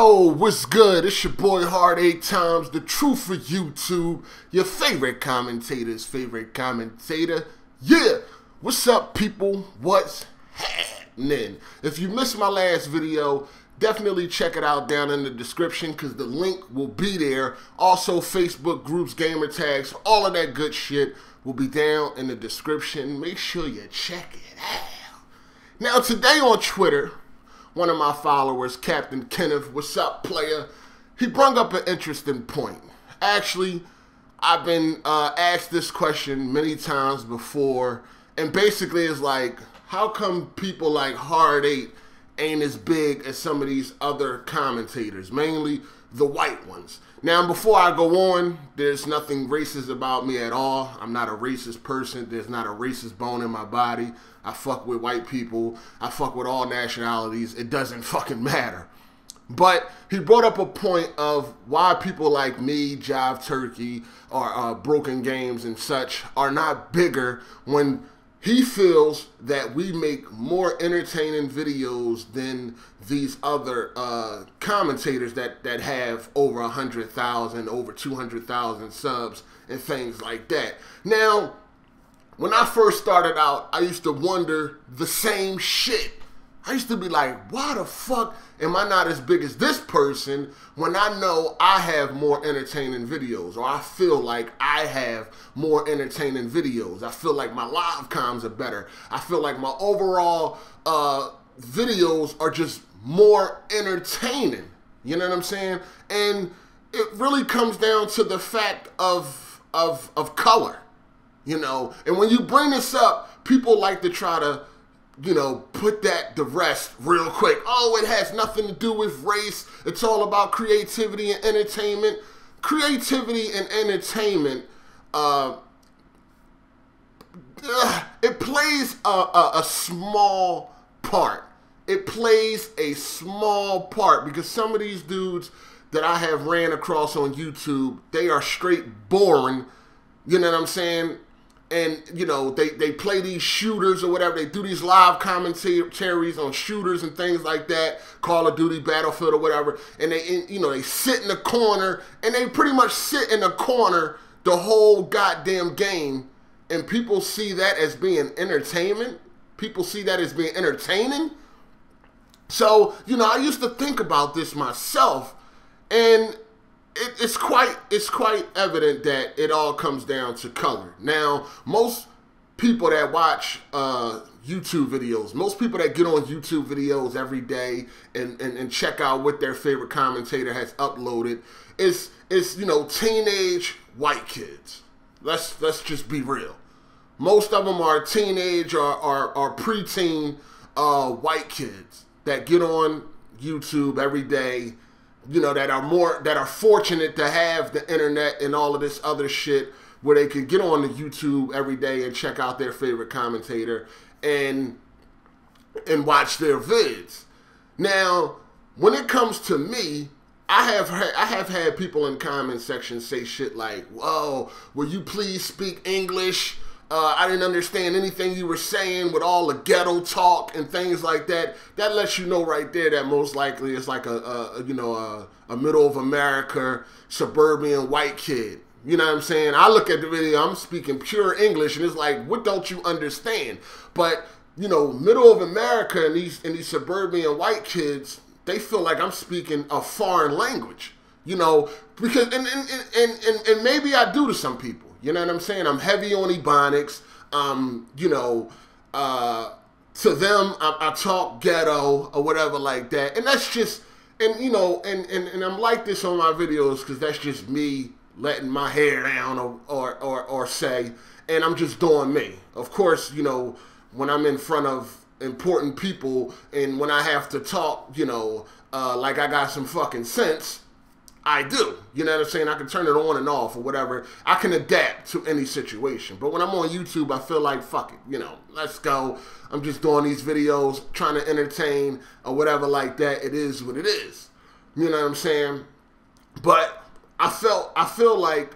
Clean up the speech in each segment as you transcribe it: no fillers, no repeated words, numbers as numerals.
Yo, what's good? It's your boy Hard 8 Times, the truth for YouTube, your favorite commentator's favorite commentator. Yeah, what's up, people? What's happening? If you missed my last video, definitely check it out down in the description because the link will be there. Also, Facebook groups, gamer tags, all of that good shit will be down in the description. Make sure you check it out. Now, today on Twitter, one of my followers, Captain Kenneth, what's up, player? He brought up an interesting point. Actually, I've been asked this question many times before, and basically it's like, how come people like Hard 8 ain't as big as some of these other commentators, mainly the white ones? Now, before I go on, there's nothing racist about me at all. I'm not a racist person. There's not a racist bone in my body. I fuck with white people. I fuck with all nationalities. It doesn't fucking matter. But he brought up a point of why people like me, Jive Turkey, or Broken Games and such are not bigger when he feels that we make more entertaining videos than these other commentators that have over 100,000, over 200,000 subs and things like that. Now, when I first started out, I used to wonder the same shit. I used to be like, why the fuck am I not as big as this person when I know I have more entertaining videos, or I feel like I have more entertaining videos? I feel like my live comms are better. I feel like my overall videos are just more entertaining. You know what I'm saying? And it really comes down to the fact of color, you know? And when you bring this up, people like to try to, you know, put that to rest real quick. Oh, it has nothing to do with race. It's all about creativity and entertainment. Creativity and entertainment, it plays a small part. It plays a small part because some of these dudes that I have ran across on YouTube, they are straight boring. You know what I'm saying? And, you know, they play these shooters or whatever. They do these live commentaries on shooters and things like that, Call of Duty, Battlefield or whatever. And they, you know, they sit in the corner, and they pretty much sit in the corner the whole goddamn game. And people see that as being entertainment. People see that as being entertaining. So, you know, I used to think about this myself, and it's quite evident that it all comes down to color. Now, most people that watch YouTube videos, most people that get on YouTube videos every day and check out what their favorite commentator has uploaded is you know, teenage white kids. Let's just be real. Most of them are teenage or preteen white kids that get on YouTube every day, you know, that are fortunate to have the internet and all of this other shit where they could get on the YouTube every day and check out their favorite commentator and watch their vids. Now, when it comes to me, I have had people in comment section say shit like, "Whoa, will you please speak English? I didn't understand anything you were saying with all the ghetto talk and things like that." That lets you know right there that most likely it's like a middle of America suburban white kid. You know what I'm saying? I look at the video, I'm speaking pure English, and it's like, what don't you understand? But, you know, middle of America and these suburban white kids, they feel like I'm speaking a foreign language. You know, because and maybe I do to some people. You know what I'm saying? I'm heavy on Ebonics. You know, to them, I talk ghetto or whatever like that. And that's just, and you know, and I'm like this on my videos because that's just me letting my hair down or say, and I'm just doing me. Of course, you know, when I'm in front of important people and when I have to talk, you know, like I got some fucking sense, I do. You know what I'm saying? I can turn it on and off or whatever. I can adapt to any situation. But when I'm on YouTube, I feel like, fuck it, you know, let's go. I'm just doing these videos, trying to entertain or whatever like that. It is what it is. You know what I'm saying? But I feel like,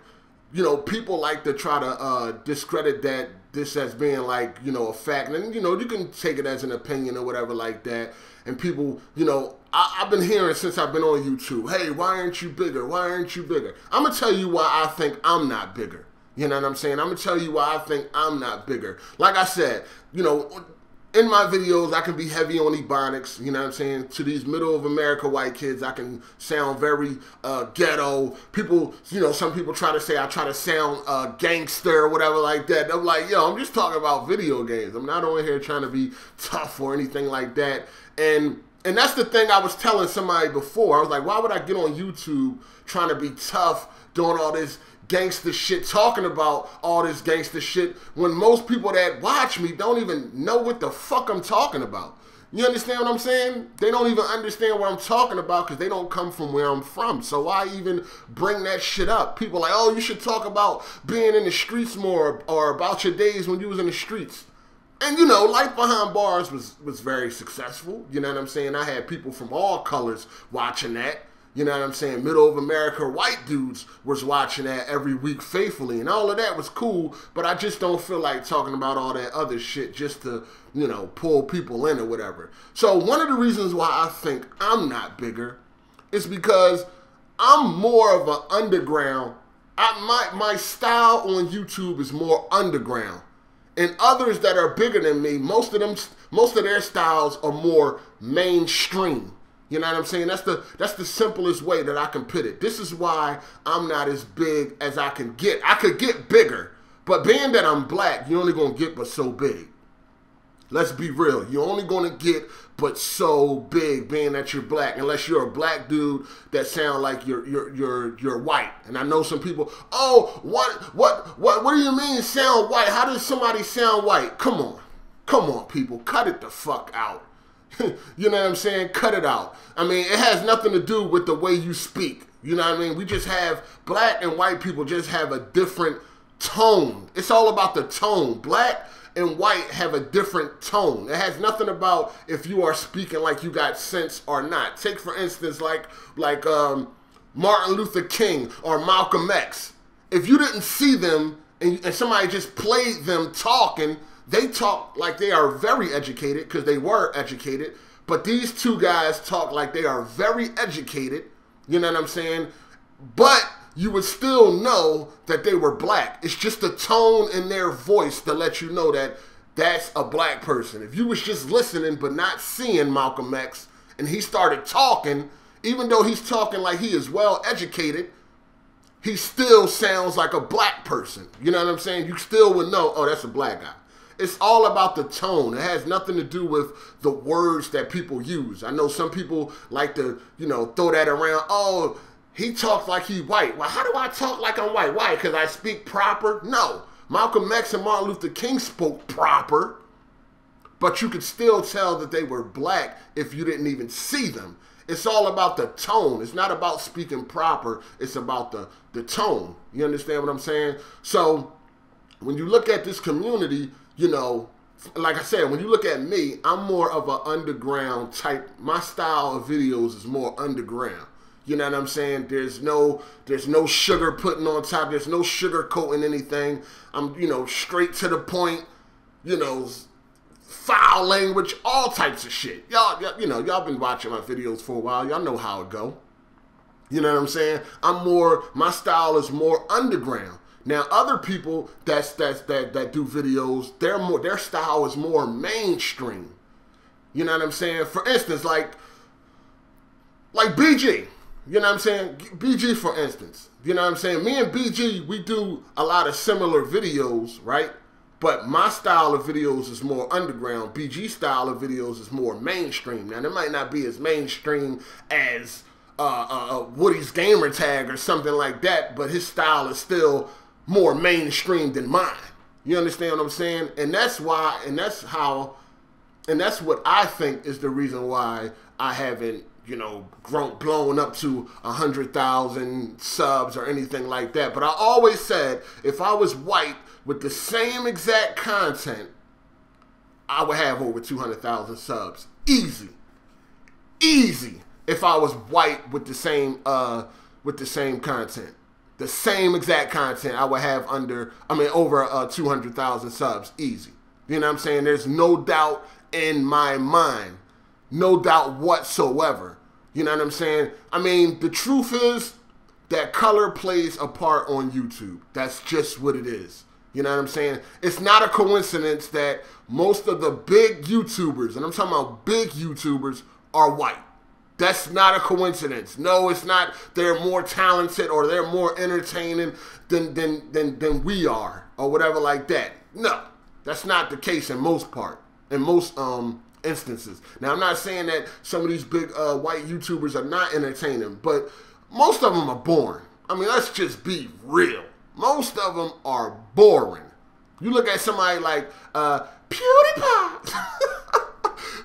you know, people like to try to discredit this as being like, you know, a fact. And, you know, you can take it as an opinion or whatever like that. And people, you know, I've been hearing since I've been on YouTube, hey, why aren't you bigger? Why aren't you bigger? I'm going to tell you why I think I'm not bigger. You know what I'm saying? I'm going to tell you why I think I'm not bigger. Like I said, you know, in my videos, I can be heavy on ebonics, you know what I'm saying? To these middle of America white kids, I can sound very ghetto. People, you know, some people try to say I try to sound gangster or whatever like that. I'm like, yo, I'm just talking about video games. I'm not on here trying to be tough or anything like that. And that's the thing I was telling somebody before. I was like, why would I get on YouTube trying to be tough, doing all this gangster shit, talking about all this gangster shit, when most people that watch me don't even know what the fuck I'm talking about? You understand what I'm saying? They don't even understand what I'm talking about because they don't come from where I'm from. So why even bring that shit up? People are like, oh, you should talk about being in the streets more, or about your days when you was in the streets. And, you know, Life Behind Bars was very successful. You know what I'm saying? I had people from all colors watching that. You know what I'm saying? Middle of America white dudes was watching that every week faithfully. And all of that was cool, but I just don't feel like talking about all that other shit just to, you know, pull people in or whatever. So one of the reasons why I think I'm not bigger is because I'm more of an underground. My style on YouTube is more underground. And others that are bigger than me, most of their styles are more mainstream. You know what I'm saying? That's the simplest way that I can put it. This is why I'm not as big as I can get. I could get bigger, but being that I'm black, you're only gonna get but so big. Let's be real. You're only gonna get but so big, being that you're black, unless you're a black dude that sound like you're white. And I know some people, oh, what do you mean sound white? How does somebody sound white? Come on, people, cut it the fuck out. You know what I'm saying? Cut it out. I mean, it has nothing to do with the way you speak. You know what I mean? We just have, black and white people just have a different tone. It's all about the tone. Black and white have a different tone. It has nothing about if you are speaking like you got sense or not. Take, for instance, like Martin Luther King or Malcolm X. If you didn't see them and somebody just played them talking, they talk like they are very educated because they were educated, but these two guys talk like they are very educated, you know what I'm saying? But you would still know that they were black. It's just the tone in their voice to let you know that that's a black person. If you was just listening but not seeing Malcolm X and he started talking, even though he's talking like he is well educated, he still sounds like a black person. You know what I'm saying? You still would know, oh, that's a black guy. It's all about the tone. It has nothing to do with the words that people use. I know some people like to, you know, throw that around. Oh, he talks like he white. Well, how do I talk like I'm white? Why? Because I speak proper? No. Malcolm X and Martin Luther King spoke proper, but you could still tell that they were black if you didn't even see them. It's all about the tone. It's not about speaking proper. It's about the tone. You understand what I'm saying? So when you look at this community, you know, like I said, when you look at me, I'm more of an underground type. My style of videos is more underground. You know what I'm saying? There's no sugar putting on top. There's no sugar coating anything. I'm, you know, straight to the point, you know, foul language, all types of shit. Y'all, you know, y'all been watching my videos for a while. Y'all know how it go. You know what I'm saying? My style is more underground. Now, other people that do videos, their style is more mainstream. You know what I'm saying? For instance, like BG. You know what I'm saying? BG, for instance. You know what I'm saying? Me and BG, we do a lot of similar videos, right? But my style of videos is more underground. BG's style of videos is more mainstream. Now, it might not be as mainstream as Woody's gamer tag or something like that, but his style is still more mainstream than mine. You understand what I'm saying? And that's why, and that's what I think is the reason why I haven't, you know, blown up to 100,000 subs or anything like that. But I always said, if I was white with the same exact content, I would have over 200,000 subs. Easy. Easy. If I was white with the same content. The same exact content, I would have over 200,000 subs, easy. You know what I'm saying? There's no doubt in my mind, no doubt whatsoever. You know what I'm saying? I mean, the truth is that color plays a part on YouTube. That's just what it is. You know what I'm saying? It's not a coincidence that most of the big YouTubers, and I'm talking about big YouTubers, are white. That's not a coincidence. No, it's not. They're more talented or they're more entertaining than we are or whatever like that. No, that's not the case in most instances. Now, I'm not saying that some of these big white YouTubers are not entertaining, but most of them are boring. I mean, let's just be real. Most of them are boring. You look at somebody like PewDiePie,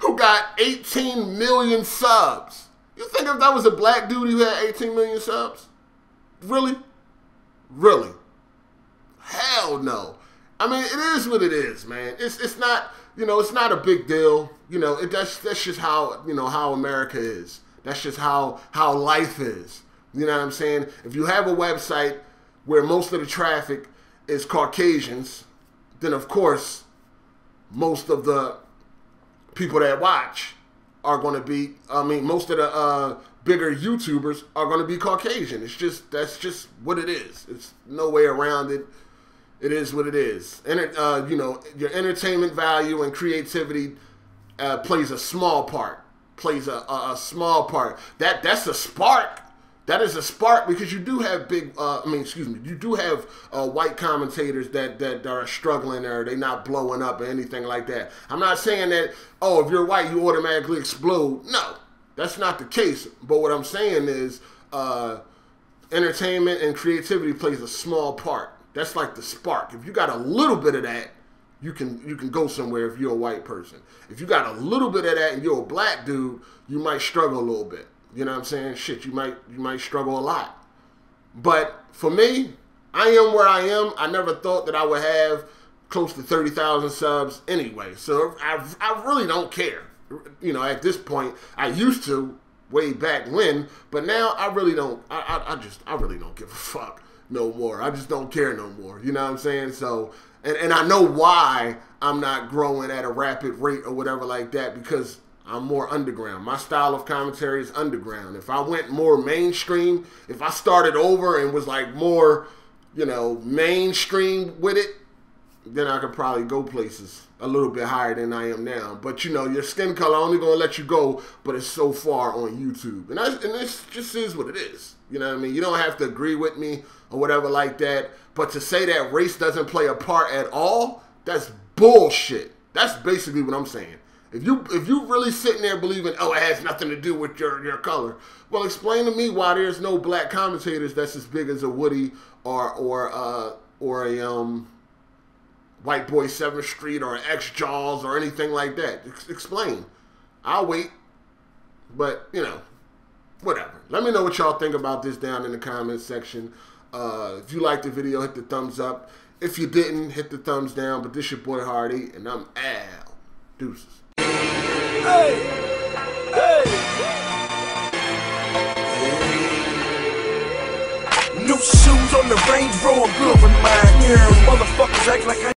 who got 18 million subs. You think if that was a black dude who had 18 million subs? Really? Really? Hell no. I mean, it is what it is, man. It's not, you know, it's not a big deal. You know, that's just how, you know, how America is. That's just how life is. You know what I'm saying? If you have a website where most of the traffic is Caucasians, then of course, most of the people that watch are going to be, I mean, most of the bigger YouTubers are going to be Caucasian. That's just what it is. It's no way around it. It is what it is. And you know, your entertainment value and creativity plays a small part. Plays a small part. That's a spark. That is a spark because you do have you do have white commentators that are struggling or they're not blowing up or anything like that. I'm not saying that, oh, if you're white, you automatically explode. No, that's not the case. But what I'm saying is entertainment and creativity plays a small part. That's like the spark. If you got a little bit of that, you can go somewhere if you're a white person. If you got a little bit of that and you're a black dude, you might struggle a little bit. You know what I'm saying? Shit, you might struggle a lot. But for me, I am where I am. I never thought that I would have close to 30,000 subs anyway. So I really don't care. You know, at this point, I used to way back when, but now I really don't. I really don't give a fuck no more. I just don't care no more. You know what I'm saying? So, and I know why I'm not growing at a rapid rate or whatever like that, because I'm more underground. My style of commentary is underground. If I went more mainstream, if I started over and was like more, you know, mainstream with it, then I could probably go places a little bit higher than I am now. But, you know, your skin color only going to let you go, but it's so far on YouTube. And this just is what it is. You know what I mean? You don't have to agree with me or whatever like that. But to say that race doesn't play a part at all, that's bullshit. That's basically what I'm saying. If you really sitting there believing, oh, it has nothing to do with your color, well, explain to me why there's no black commentators that's as big as a Woody or a White Boy 7th Street or an X Jaws or anything like that. Explain. I'll wait. But, you know, whatever. Let me know what y'all think about this down in the comments section. If you liked the video, hit the thumbs up. If you didn't, hit the thumbs down. But this your boy Hardy, and I'm Al. Deuces. Hey! Hey! New shoes on the Range Rover, good with mine. Yeah, motherfuckers act like I